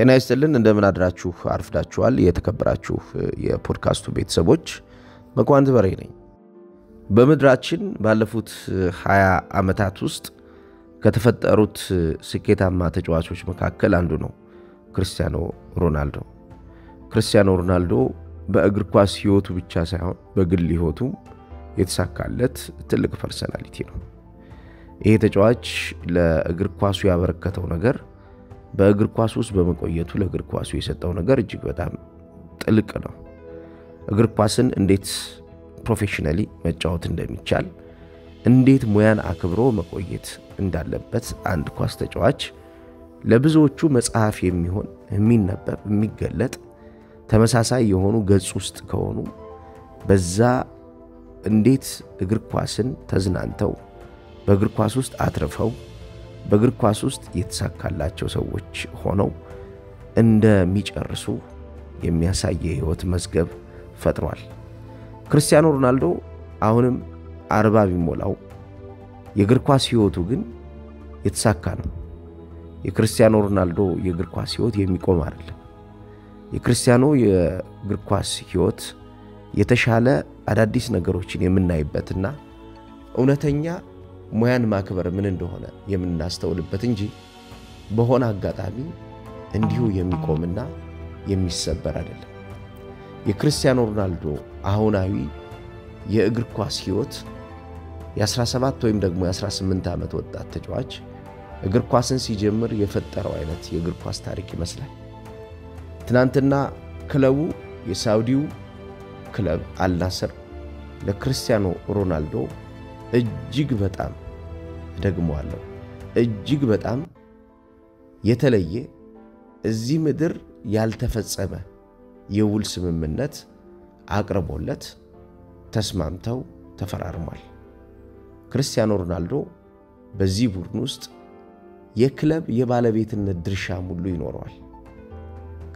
ጤና ይስጥልን እንደምን አድራችሁ አርፍዳችኋል የተከበራችሁ የፖድካስቱ ቤተሰቦች መኳንንት በሬ ነኝ። በመድራችን ባለፉት 20 ዓመታት ውስጥ ከተፈጠሩት ስኬታማ ተጫዋቾች መካከል አንዱ ነው ክርስቲያኖ ሮናልዶ። ክርስቲያኖ ሮናልዶ በእግር ኳስ ህይወቱ ብቻ ሳይሆን በግል ህይወቱ የተሳካለት ትልቅ ፐርሰናሊቲ ነው። ይሄ ተጫዋች ለእግር ኳሱ ያበረከተው ነገር በእግር ኳስ ውስጥ በመቆየቱ ለእግር ኳሱ የሰጠው ነገር እጅግ በጣም ጥልቅ ነው። እግር ኳስን እንዴት ፕሮፌሽናሊ መጫወት እንደሚቻል፣ እንዴት ሙያን አክብሮ መቆየት እንዳለበት አንድ ኳስ ተጫዋች ለብዙዎቹ መጽሐፍ የሚሆን የሚነበብ የሚገለጥ ተመሳሳይ የሆኑ ገጽ ውስጥ ከሆኑ በዛ እንዴት እግር ኳስን ተዝናንተው በእግር ኳስ ውስጥ አትርፈው በእግር ኳስ ውስጥ የተሳካላቸው ሰዎች ሆነው እንደሚጨርሱ የሚያሳይ የህይወት መዝገብ ፈጥሯል። ክርስቲያኖ ሮናልዶ አሁንም 40 ቢሞላው የእግር ኳስ ህይወቱ ግን የተሳካ ነው። የክርስቲያኖ ሮናልዶ የእግር ኳስ ህይወት የሚቆም አይደለም። የክርስቲያኖ የእግር ኳስ ህይወት የተሻለ አዳዲስ ነገሮችን የምናይበትና እውነተኛ ሙያን ማክበር ምን እንደሆነ የምናስተውልበት እንጂ በሆነ አጋጣሚ እንዲሁ የሚቆምና የሚሰበር አይደለም። የክርስቲያኖ ሮናልዶ አሁናዊ የእግር ኳስ ህይወት የ17 ወይም ደግሞ የ18 ዓመት ወጣት ተጫዋች እግር ኳስን ሲጀምር የፈጠረው አይነት የእግር ኳስ ታሪክ ይመስላል። ትናንትና ክለቡ የሳውዲው ክለብ አልናስር ለክርስቲያኖ ሮናልዶ እጅግ በጣም ደግሞአለው እጅግ በጣም የተለየ እዚህ ምድር ያልተፈጸመ የውል ስምምነት አቅርቦለት ተስማምተው ተፈራርሟል። ክርስቲያኖ ሮናልዶ በዚህ ቡድን ውስጥ የክለብ የባለቤትነት ድርሻ ሙሉ ይኖረዋል።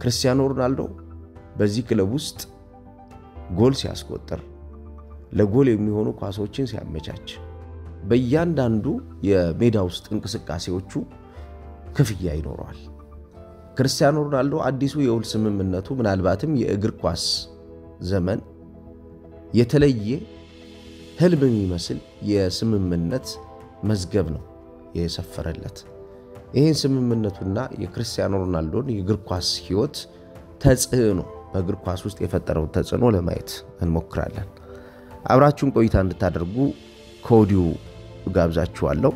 ክርስቲያኖ ሮናልዶ በዚህ ክለብ ውስጥ ጎል ሲያስቆጥር ለጎል የሚሆኑ ኳሶችን ሲያመቻች በእያንዳንዱ የሜዳ ውስጥ እንቅስቃሴዎቹ ክፍያ ይኖረዋል። ክርስቲያኖ ሮናልዶ አዲሱ የውል ስምምነቱ ምናልባትም የእግር ኳስ ዘመን የተለየ ህልም የሚመስል የስምምነት መዝገብ ነው የሰፈረለት። ይህን ስምምነቱና የክርስቲያኖ ሮናልዶን የእግር ኳስ ህይወት ተጽዕኖ በእግር ኳስ ውስጥ የፈጠረው ተጽዕኖ ለማየት እንሞክራለን። አብራችሁን ቆይታ እንድታደርጉ ከወዲሁ ጋብዛችኋለሁ።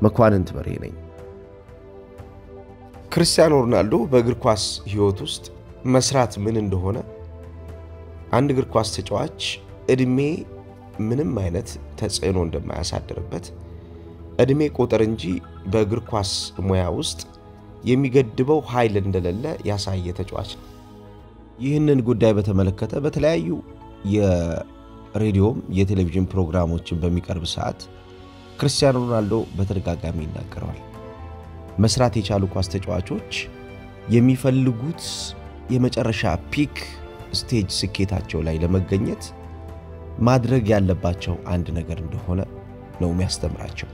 መኳንንት በሬ ነኝ። ክርስቲያኖ ሮናልዶ በእግር ኳስ ህይወት ውስጥ መስራት ምን እንደሆነ አንድ እግር ኳስ ተጫዋች እድሜ ምንም አይነት ተጽዕኖ እንደማያሳድርበት እድሜ ቁጥር እንጂ በእግር ኳስ ሙያ ውስጥ የሚገድበው ኃይል እንደሌለ ያሳየ ተጫዋች ነው። ይህንን ጉዳይ በተመለከተ በተለያዩ የሬዲዮም የቴሌቪዥን ፕሮግራሞችን በሚቀርብ ሰዓት ክርስቲያኖ ሮናልዶ በተደጋጋሚ ይናገራል። መስራት የቻሉ ኳስ ተጫዋቾች የሚፈልጉት የመጨረሻ ፒክ ስቴጅ ስኬታቸው ላይ ለመገኘት ማድረግ ያለባቸው አንድ ነገር እንደሆነ ነው የሚያስተምራቸው።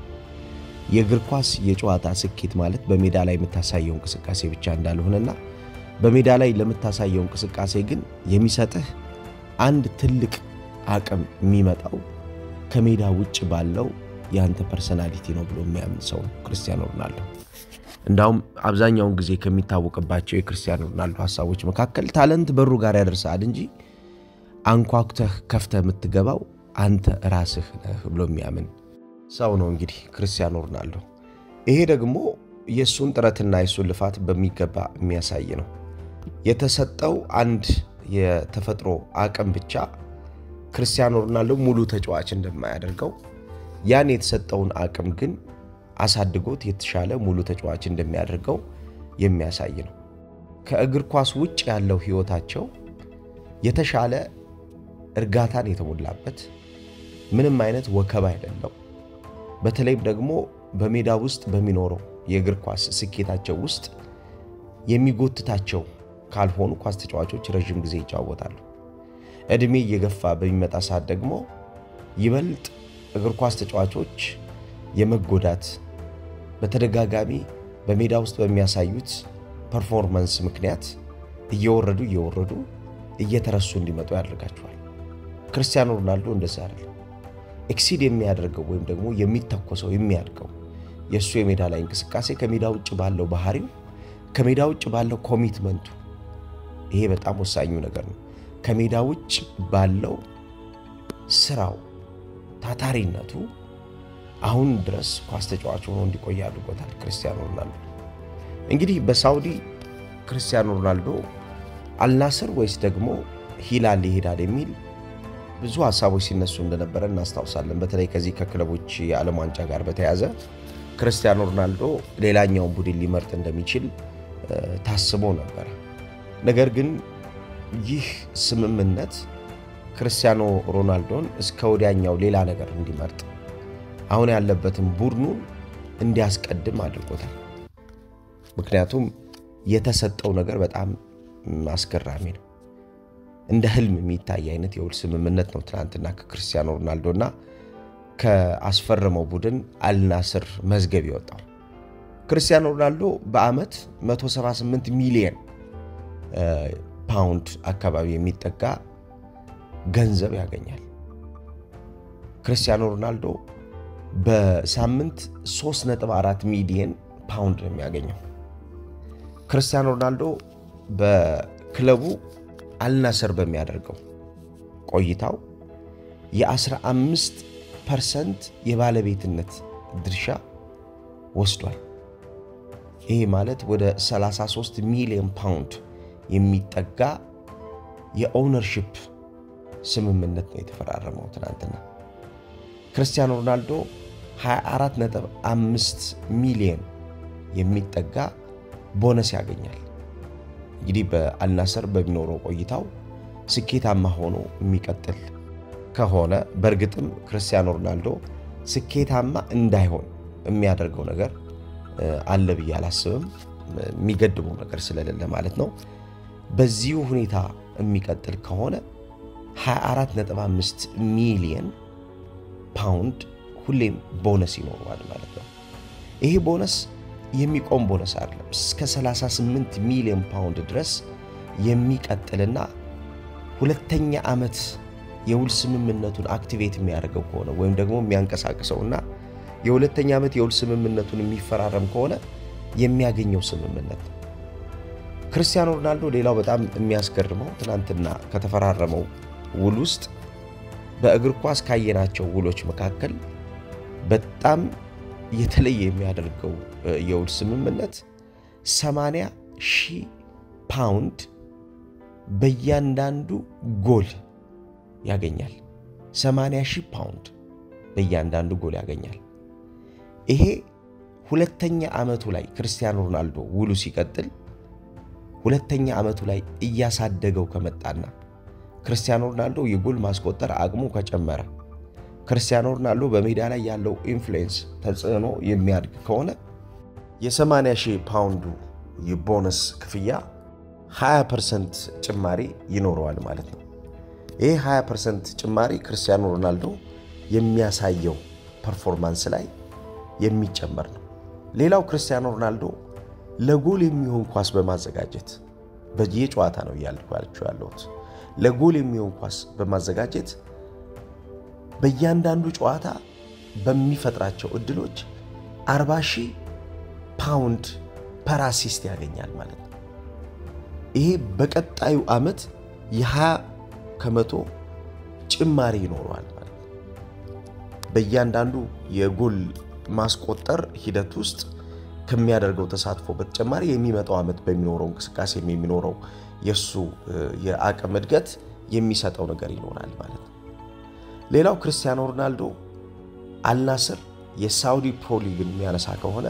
የእግር ኳስ የጨዋታ ስኬት ማለት በሜዳ ላይ የምታሳየው እንቅስቃሴ ብቻ እንዳልሆነና በሜዳ ላይ ለምታሳየው እንቅስቃሴ ግን የሚሰጥህ አንድ ትልቅ አቅም የሚመጣው ከሜዳ ውጭ ባለው ያንተ ፐርሰናሊቲ ነው ብሎ የሚያምን ሰው ክርስቲያኖ ሮናልዶ። እንዳውም አብዛኛውን ጊዜ ከሚታወቅባቸው የክርስቲያኖ ሮናልዶ ሐሳቦች መካከል ታለንት በሩ ጋር ያደርሳል እንጂ አንኳኩተህ ከፍተህ የምትገባው አንተ ራስህ ነህ ብሎ የሚያምን ሰው ነው እንግዲህ ክርስቲያኖ ሮናልዶ። ይሄ ደግሞ የሱን ጥረትና የሱን ልፋት በሚገባ የሚያሳይ ነው። የተሰጠው አንድ የተፈጥሮ አቅም ብቻ ክርስቲያኖ ሮናልዶ ሙሉ ተጫዋች እንደማያደርገው ያን የተሰጠውን አቅም ግን አሳድጎት የተሻለ ሙሉ ተጫዋች እንደሚያደርገው የሚያሳይ ነው። ከእግር ኳስ ውጭ ያለው ህይወታቸው የተሻለ እርጋታን የተሞላበት ምንም አይነት ወከባ አይደለም። በተለይም ደግሞ በሜዳ ውስጥ በሚኖረው የእግር ኳስ ስኬታቸው ውስጥ የሚጎትታቸው ካልሆኑ ኳስ ተጫዋቾች ረጅም ጊዜ ይጫወታሉ። እድሜ እየገፋ በሚመጣ ሰዓት ደግሞ ይበልጥ እግር ኳስ ተጫዋቾች የመጎዳት በተደጋጋሚ በሜዳ ውስጥ በሚያሳዩት ፐርፎርማንስ ምክንያት እየወረዱ እየተረሱ እንዲመጡ ያደርጋቸዋል። ክርስቲያኖ ሮናልዶ እንደዛ አይደለም። ኤክሲድ የሚያደርገው ወይም ደግሞ የሚተኮሰው የሚያድገው የሱ የሜዳ ላይ እንቅስቃሴ ከሜዳ ውጭ ባለው ባህሪው ከሜዳ ውጭ ባለው ኮሚትመንቱ ይሄ በጣም ወሳኙ ነገር ነው። ከሜዳ ውጭ ባለው ስራው ታታሪነቱ አሁን ድረስ ኳስ ተጫዋች ሆኖ እንዲቆይ አድርጎታል ክርስቲያኖ ሮናልዶ። እንግዲህ በሳውዲ ክርስቲያኖ ሮናልዶ አልናስር ወይስ ደግሞ ሂላል ይሄዳል የሚል ብዙ ሐሳቦች ሲነሱ እንደነበረ እናስታውሳለን። በተለይ ከዚህ ከክለቦች የዓለም ዋንጫ ጋር በተያያዘ ክርስቲያኖ ሮናልዶ ሌላኛውን ቡድን ሊመርጥ እንደሚችል ታስቦ ነበር። ነገር ግን ይህ ስምምነት ክርስቲያኖ ሮናልዶን እስከ ወዲያኛው ሌላ ነገር እንዲመርጥ አሁን ያለበትን ቡድኑን እንዲያስቀድም አድርጎታል። ምክንያቱም የተሰጠው ነገር በጣም አስገራሚ ነው። እንደ ህልም የሚታይ አይነት የውል ስምምነት ነው ትናንትና ከክርስቲያኖ ሮናልዶና ከአስፈረመው ቡድን አልናስር መዝገብ ይወጣው። ክርስቲያኖ ሮናልዶ በአመት 178 ሚሊዮን ፓውንድ አካባቢ የሚጠጋ ገንዘብ ያገኛል። ክርስቲያኖ ሮናልዶ በሳምንት 3.4 ሚሊዮን ፓውንድ ነው የሚያገኘው። ክርስቲያኖ ሮናልዶ በክለቡ አልናስር በሚያደርገው ቆይታው የ15% የባለቤትነት ድርሻ ወስዷል። ይሄ ማለት ወደ 33 ሚሊዮን ፓውንድ የሚጠጋ የኦውነርሺፕ ስምምነት ነው የተፈራረመው ትናንትና። ክርስቲያኖ ሮናልዶ 24.5 ሚሊዮን የሚጠጋ ቦነስ ያገኛል። እንግዲህ በአልናስር በሚኖረው ቆይታው ስኬታማ ሆኖ የሚቀጥል ከሆነ በእርግጥም ክርስቲያኖ ሮናልዶ ስኬታማ እንዳይሆን የሚያደርገው ነገር አለ ብዬ አላስብም። የሚገድበው ነገር ስለሌለ ማለት ነው። በዚሁ ሁኔታ የሚቀጥል ከሆነ 24.5 ሚሊዮን ፓውንድ ሁሌም ቦነስ ይኖረዋል ማለት ነው። ይሄ ቦነስ የሚቆም ቦነስ አይደለም። እስከ 38 ሚሊዮን ፓውንድ ድረስ የሚቀጥልና ሁለተኛ ዓመት የውል ስምምነቱን አክቲቬት የሚያደርገው ከሆነ ወይም ደግሞ የሚያንቀሳቅሰውና የሁለተኛ ዓመት የውል ስምምነቱን የሚፈራረም ከሆነ የሚያገኘው ስምምነት ነው። ክርስቲያኖ ሮናልዶ ሌላው በጣም የሚያስገርመው ትናንትና ከተፈራረመው ውል ውስጥ በእግር ኳስ ካየናቸው ውሎች መካከል በጣም የተለየ የሚያደርገው የውል ስምምነት 80,000 ፓውንድ በእያንዳንዱ ጎል ያገኛል። 80,000 ፓውንድ በእያንዳንዱ ጎል ያገኛል። ይሄ ሁለተኛ ዓመቱ ላይ ክርስቲያኖ ሮናልዶ ውሉ ሲቀጥል ሁለተኛ ዓመቱ ላይ እያሳደገው ከመጣና ክርስቲያኖ ሮናልዶ የጎል ማስቆጠር አቅሙ ከጨመረ ክርስቲያኖ ሮናልዶ በሜዳ ላይ ያለው ኢንፍሉዌንስ ተጽዕኖ የሚያድግ ከሆነ የ80,000 ፓውንዱ የቦነስ ክፍያ 20% ጭማሪ ይኖረዋል ማለት ነው። ይሄ 20% ጭማሪ ክርስቲያኖ ሮናልዶ የሚያሳየው ፐርፎርማንስ ላይ የሚጨመር ነው። ሌላው ክርስቲያኖ ሮናልዶ ለጎል የሚሆን ኳስ በማዘጋጀት በየጨዋታ ነው ያለሁት ለጎል የሚሆን ኳስ በማዘጋጀት በእያንዳንዱ ጨዋታ በሚፈጥራቸው እድሎች 40,000 ፓውንድ ፐር አሲስት ያገኛል ማለት ነው። ይሄ በቀጣዩ ዓመት የ20% ጭማሪ ይኖረዋል ማለት ነው። በእያንዳንዱ የጎል ማስቆጠር ሂደት ውስጥ ከሚያደርገው ተሳትፎ በተጨማሪ የሚመጣው ዓመት በሚኖረው እንቅስቃሴ የሚኖረው የሱ የአቅም እድገት የሚሰጠው ነገር ይኖራል ማለት ነው። ሌላው ክርስቲያኖ ሮናልዶ አልናስር የሳውዲ ፕሮ ሊግን የሚያነሳ ከሆነ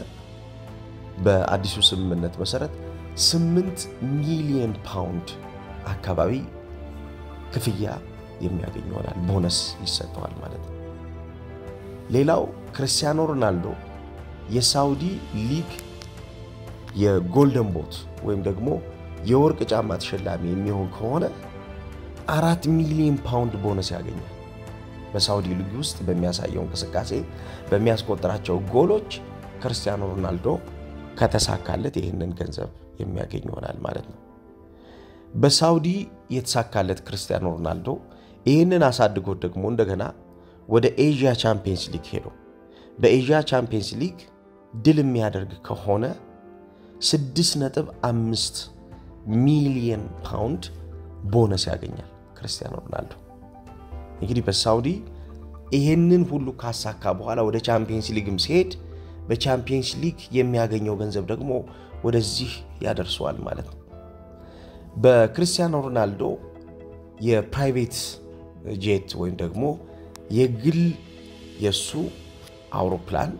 በአዲሱ ስምምነት መሰረት 8 ሚሊዮን ፓውንድ አካባቢ ክፍያ የሚያገኝ ይሆናል፣ ቦነስ ይሰጠዋል ማለት ነው። ሌላው ክርስቲያኖ ሮናልዶ የሳውዲ ሊግ የጎልደን ቦት ወይም ደግሞ የወርቅ ጫማ ተሸላሚ የሚሆን ከሆነ 4 ሚሊዮን ፓውንድ ቦነስ ያገኛል። በሳውዲ ሊግ ውስጥ በሚያሳየው እንቅስቃሴ በሚያስቆጥራቸው ጎሎች ክርስቲያኖ ሮናልዶ ከተሳካለት ይሄንን ገንዘብ የሚያገኝ ይሆናል ማለት ነው። በሳውዲ የተሳካለት ክርስቲያኖ ሮናልዶ ይህንን አሳድጎ ደግሞ እንደገና ወደ ኤዥያ ቻምፒየንስ ሊግ ሄዶ በኤዥያ ቻምፒየንስ ሊግ ድል የሚያደርግ ከሆነ 6.5 ሚሊዮን ፓውንድ ቦነስ ያገኛል ክርስቲያኖ ሮናልዶ። እንግዲህ በሳውዲ ይሄንን ሁሉ ካሳካ በኋላ ወደ ቻምፒየንስ ሊግም ሲሄድ በቻምፒየንስ ሊግ የሚያገኘው ገንዘብ ደግሞ ወደዚህ ያደርሰዋል ማለት ነው። በክርስቲያኖ ሮናልዶ የፕራይቬት ጄት ወይም ደግሞ የግል የሱ አውሮፕላን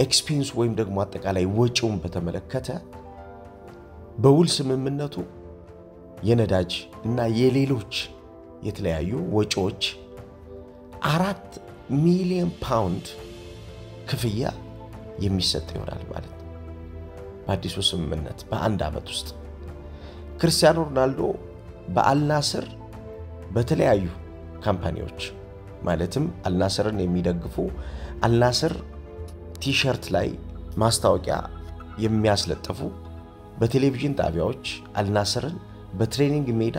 ኤክስፔንስ ወይም ደግሞ አጠቃላይ ወጪውን በተመለከተ በውል ስምምነቱ የነዳጅ እና የሌሎች የተለያዩ ወጪዎች 4 ሚሊዮን ፓውንድ ክፍያ የሚሰጥ ይሆናል ማለት ነው። በአዲሱ ስምምነት በአንድ ዓመት ውስጥ ክርስቲያኖ ሮናልዶ በአልናስር በተለያዩ ካምፓኒዎች ማለትም አልናስርን የሚደግፉ አልናስር ቲሸርት ላይ ማስታወቂያ የሚያስለጥፉ በቴሌቪዥን ጣቢያዎች አልናስርን በትሬኒንግ ሜዳ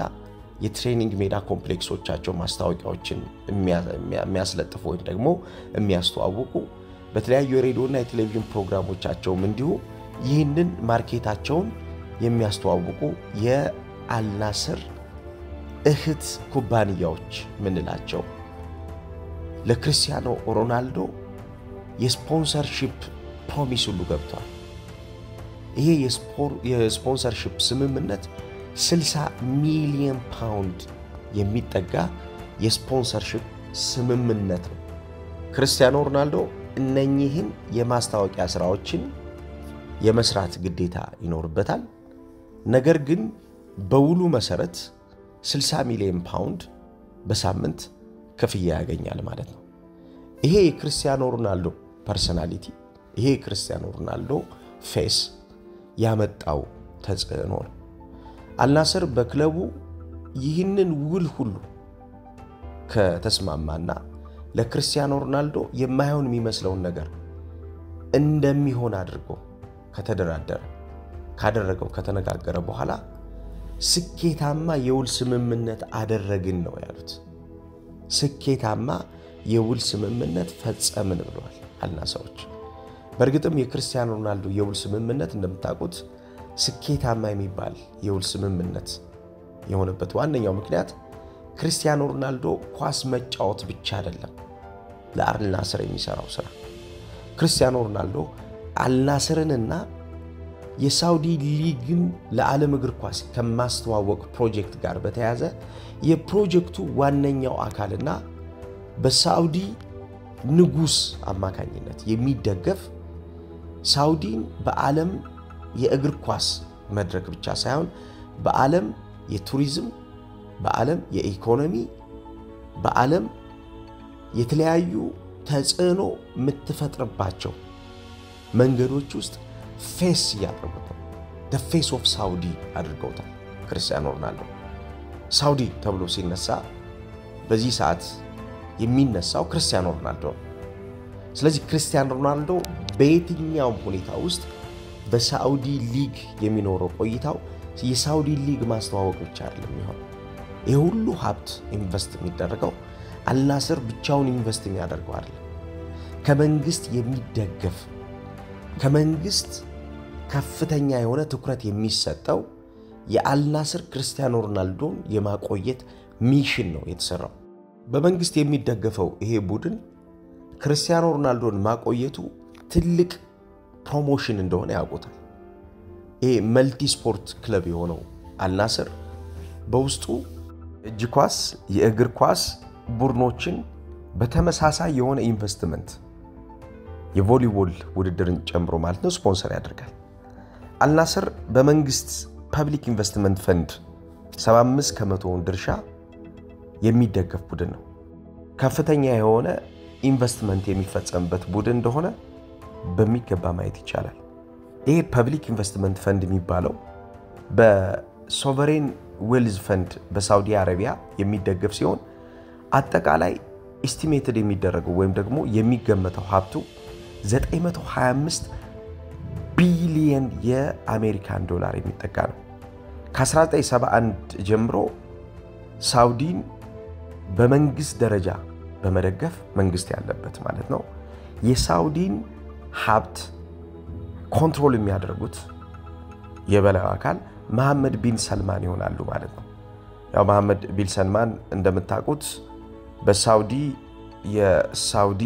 የትሬኒንግ ሜዳ ኮምፕሌክሶቻቸው ማስታወቂያዎችን የሚያስለጥፉ ወይ ደግሞ የሚያስተዋውቁ በተለያዩ የሬዲዮና የቴሌቪዥን ፕሮግራሞቻቸውም እንዲሁ ይህንን ማርኬታቸውን የሚያስተዋውቁ የአልናስር እህት ኩባንያዎች ምንላቸው ለክርስቲያኖ ሮናልዶ የስፖንሰርሺፕ ፕሮሚስ ሁሉ ገብቷል። ይሄ የስፖንሰርሺፕ ስምምነት 60 ሚሊዮን ፓውንድ የሚጠጋ የስፖንሰርሺፕ ስምምነት ነው። ክርስቲያኖ ሮናልዶ እነኚህን የማስታወቂያ ስራዎችን የመስራት ግዴታ ይኖርበታል። ነገር ግን በውሉ መሰረት 60 ሚሊዮን ፓውንድ በሳምንት ክፍያ ያገኛል ማለት ነው። ይሄ የክርስቲያኖ ሮናልዶ ፐርሰናሊቲ ይሄ የክርስቲያኖ ሮናልዶ ፌስ ያመጣው ተጽዕኖ ነው። አልናስር በክለቡ ይህንን ውል ሁሉ ከተስማማና ለክርስቲያኖ ሮናልዶ የማይሆን የሚመስለውን ነገር እንደሚሆን አድርጎ ከተደራደረ ካደረገው ከተነጋገረ በኋላ ስኬታማ የውል ስምምነት አደረግን ነው ያሉት። ስኬታማ የውል ስምምነት ፈጸምን ብለዋል አልናስሮች። በእርግጥም የክርስቲያኖ ሮናልዶ የውል ስምምነት እንደምታውቁት ስኬታማ የሚባል የውል ስምምነት የሆነበት ዋነኛው ምክንያት ክርስቲያኖ ሮናልዶ ኳስ መጫወት ብቻ አይደለም ለአልናስር የሚሰራው ስራ። ክርስቲያኖ ሮናልዶ አልናስርንና የሳውዲ ሊግን ለዓለም እግር ኳስ ከማስተዋወቅ ፕሮጀክት ጋር በተያያዘ የፕሮጀክቱ ዋነኛው አካልና በሳውዲ ንጉስ አማካኝነት የሚደገፍ ሳውዲን በዓለም የእግር ኳስ መድረክ ብቻ ሳይሆን በዓለም የቱሪዝም በዓለም የኢኮኖሚ በዓለም የተለያዩ ተጽዕኖ የምትፈጥርባቸው መንገዶች ውስጥ ፌስ ያደርጉት the face of Saudi አድርገውታል ክርስቲያኖ ሮናልዶ። ሳውዲ ተብሎ ሲነሳ በዚህ ሰዓት የሚነሳው ክርስቲያኖ ሮናልዶ። ስለዚህ ክርስቲያኖ ሮናልዶ በየትኛውም ሁኔታ ውስጥ በሳውዲ ሊግ የሚኖረው ቆይታው የሳውዲ ሊግ ማስተዋወቅ ብቻ አይደለም የሚሆነው። ይሄ ሁሉ ሀብት ኢንቨስት የሚደረገው አልናስር ብቻውን ኢንቨስት የሚያደርገው አይደለም። ከመንግስት የሚደገፍ ከመንግስት ከፍተኛ የሆነ ትኩረት የሚሰጠው የአልናስር ክርስቲያኖ ሮናልዶን የማቆየት ሚሽን ነው የተሰራው። በመንግስት የሚደገፈው ይሄ ቡድን ክርስቲያኖ ሮናልዶን ማቆየቱ ትልቅ ፕሮሞሽን እንደሆነ ያውቁታል። ይሄ መልቲ ስፖርት ክለብ የሆነው አልናስር በውስጡ እጅ ኳስ የእግር ኳስ ቡድኖችን በተመሳሳይ የሆነ ኢንቨስትመንት የቮሊቦል ውድድርን ጨምሮ ማለት ነው ስፖንሰር ያደርጋል። አልናስር በመንግስት ፐብሊክ ኢንቨስትመንት ፈንድ 75% ድርሻ የሚደገፍ ቡድን ነው። ከፍተኛ የሆነ ኢንቨስትመንት የሚፈጸምበት ቡድን እንደሆነ በሚገባ ማየት ይቻላል። ይሄ ፐብሊክ ኢንቨስትመንት ፈንድ የሚባለው በሶቨሬን ዌልዝ ፈንድ በሳውዲ አረቢያ የሚደገፍ ሲሆን አጠቃላይ ኤስቲሜትድ የሚደረገው ወይም ደግሞ የሚገመተው ሀብቱ 925 ቢሊየን የአሜሪካን ዶላር የሚጠጋ ነው። ከ1971 ጀምሮ ሳውዲን በመንግስት ደረጃ በመደገፍ መንግስት ያለበት ማለት ነው የሳውዲን ሀብት ኮንትሮል የሚያደርጉት የበላዩ አካል መሐመድ ቢን ሰልማን ይሆናሉ ማለት ነው። ያው መሐመድ ቢን ሰልማን እንደምታውቁት በሳውዲ የሳውዲ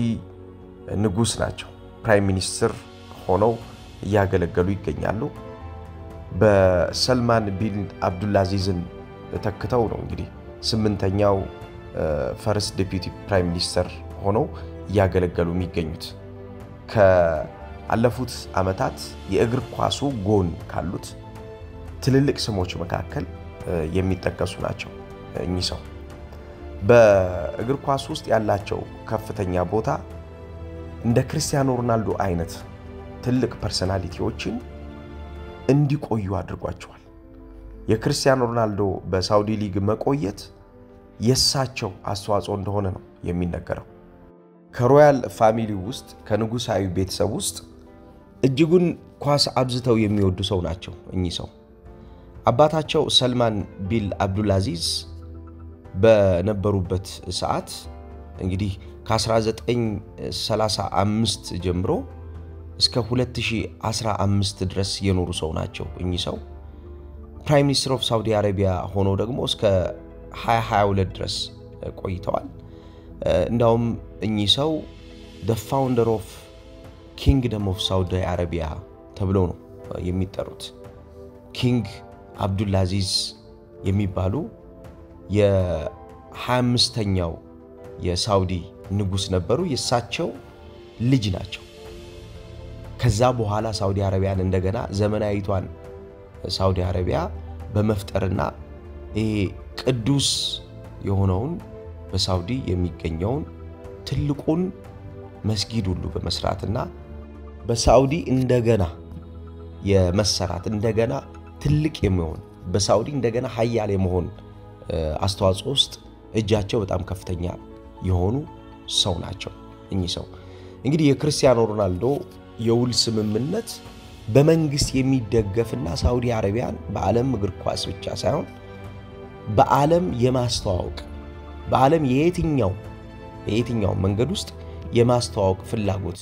ንጉስ ናቸው። ፕራይም ሚኒስተር ሆነው ያገለገሉ ይገኛሉ። በሰልማን ቢን አብዱልአዚዝን ተከተው ነው እንግዲህ 8ኛው ፈርስት ዴፒቲ ፕራይም ሚኒስተር ሆነው ያገለገሉ የሚገኙት። ከአለፉት አመታት የእግር ኳሱ ጎን ካሉት ትልልቅ ስሞች መካከል የሚጠቀሱ ናቸው። እኚህ ሰው በእግር ኳስ ውስጥ ያላቸው ከፍተኛ ቦታ እንደ ክርስቲያኖ ሮናልዶ አይነት ትልቅ ፐርሰናሊቲዎችን እንዲቆዩ አድርጓቸዋል። የክርስቲያኖ ሮናልዶ በሳውዲ ሊግ መቆየት የሳቸው አስተዋጽኦ እንደሆነ ነው የሚነገረው። ከሮያል ፋሚሊ ውስጥ ከንጉሳዊ ቤተሰብ ውስጥ እጅጉን ኳስ አብዝተው የሚወዱ ሰው ናቸው እኚህ ሰው። አባታቸው ሰልማን ቢን አብዱልአዚዝ በነበሩበት ሰዓት እንግዲህ ከ1935 ጀምሮ እስከ 2015 ድረስ የኖሩ ሰው ናቸው እኚህ ሰው። ፕራይም ሚኒስተር ኦፍ ሳውዲ አረቢያ ሆኖ ደግሞ እስከ 2022 ድረስ ቆይተዋል። እንዳውም እኚህ ሰው the founder of kingdom of Saudi Arabia ተብለው ነው የሚጠሩት። ኪንግ አብዱልአዚዝ የሚባሉ የ25ኛው የሳውዲ ንጉስ ነበሩ። የሳቸው ልጅ ናቸው። ከዛ በኋላ ሳውዲ አረቢያን እንደገና ዘመናዊቷን ሳውዲ አረቢያ በመፍጠርና ቅዱስ የሆነውን በሳውዲ የሚገኘውን ትልቁን መስጊድ ሁሉ በመስራትና በሳውዲ እንደገና የመሰራት እንደገና ትልቅ የሚሆን በሳውዲ እንደገና ኃያል የመሆን አስተዋጽኦ ውስጥ እጃቸው በጣም ከፍተኛ የሆኑ ሰው ናቸው እኚህ ሰው። እንግዲህ የክርስቲያኖ ሮናልዶ የውል ስምምነት በመንግስት የሚደገፍና ሳውዲ አረቢያን በዓለም እግር ኳስ ብቻ ሳይሆን በዓለም የማስተዋወቅ በዓለም የየትኛው መንገድ ውስጥ የማስተዋወቅ ፍላጎት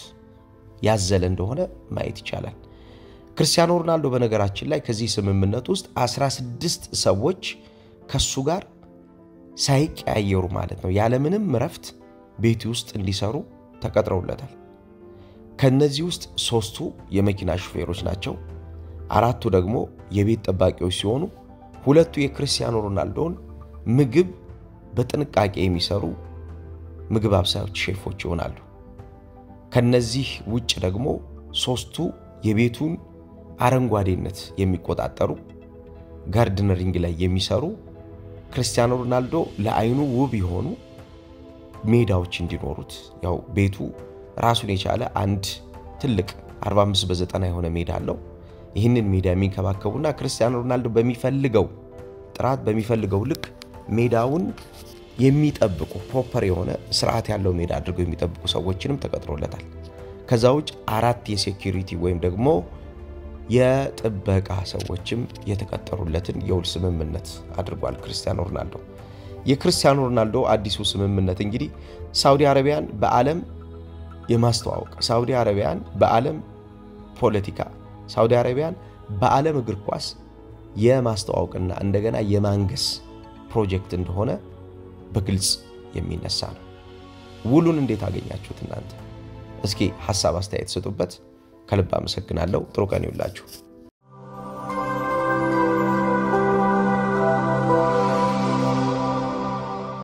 ያዘለ እንደሆነ ማየት ይቻላል። ክርስቲያኖ ሮናልዶ በነገራችን ላይ ከዚህ ስምምነት ውስጥ 16 ሰዎች ከሱ ጋር ሳይቀያየሩ ማለት ነው ያለምንም ረፍት ቤት ውስጥ እንዲሰሩ ተቀጥረውለታል። ከነዚህ ውስጥ 3ቱ የመኪና ሹፌሮች ናቸው፣ 4ቱ ደግሞ የቤት ጠባቂዎች ሲሆኑ 2ቱ የክርስቲያኖ ሮናልዶን ምግብ በጥንቃቄ የሚሰሩ ምግብ አብሳዮች ሼፎች ይሆናሉ። ከነዚህ ውጭ ደግሞ 3ቱ የቤቱን አረንጓዴነት የሚቆጣጠሩ ጋርደነሪንግ ላይ የሚሰሩ ክርስቲያኖ ሮናልዶ ለአይኑ ውብ የሆኑ ሜዳዎች እንዲኖሩት ያው ቤቱ ራሱን የቻለ አንድ ትልቅ 45 በ90 የሆነ ሜዳ አለው። ይህንን ሜዳ የሚንከባከቡና ክርስቲያኖ ሮናልዶ በሚፈልገው ጥራት በሚፈልገው ልክ ሜዳውን የሚጠብቁ ፕሮፐር የሆነ ስርዓት ያለው ሜዳ አድርገው የሚጠብቁ ሰዎችንም ተቀጥሮለታል። ከዛውጭ 4 የሴኩሪቲ ወይም ደግሞ የጥበቃ ሰዎችም የተቀጠሩለትን የውል ስምምነት አድርጓል ክርስቲያኖ ሮናልዶ። የክርስቲያኖ ሮናልዶ አዲሱ ስምምነት እንግዲህ ሳውዲ አረቢያን በዓለም የማስተዋወቅ ሳውዲ አረቢያን በዓለም ፖለቲካ ሳውዲ አረቢያን በዓለም እግር ኳስ የማስተዋወቅና እንደገና የማንገስ ፕሮጀክት እንደሆነ በግልጽ የሚነሳ ነው። ውሉን እንዴት አገኛችሁት እናንተ? እስኪ ሐሳብ አስተያየት ስጡበት። ከልብ አመሰግናለሁ። ጥሩ ቀን ይሁንላችሁ።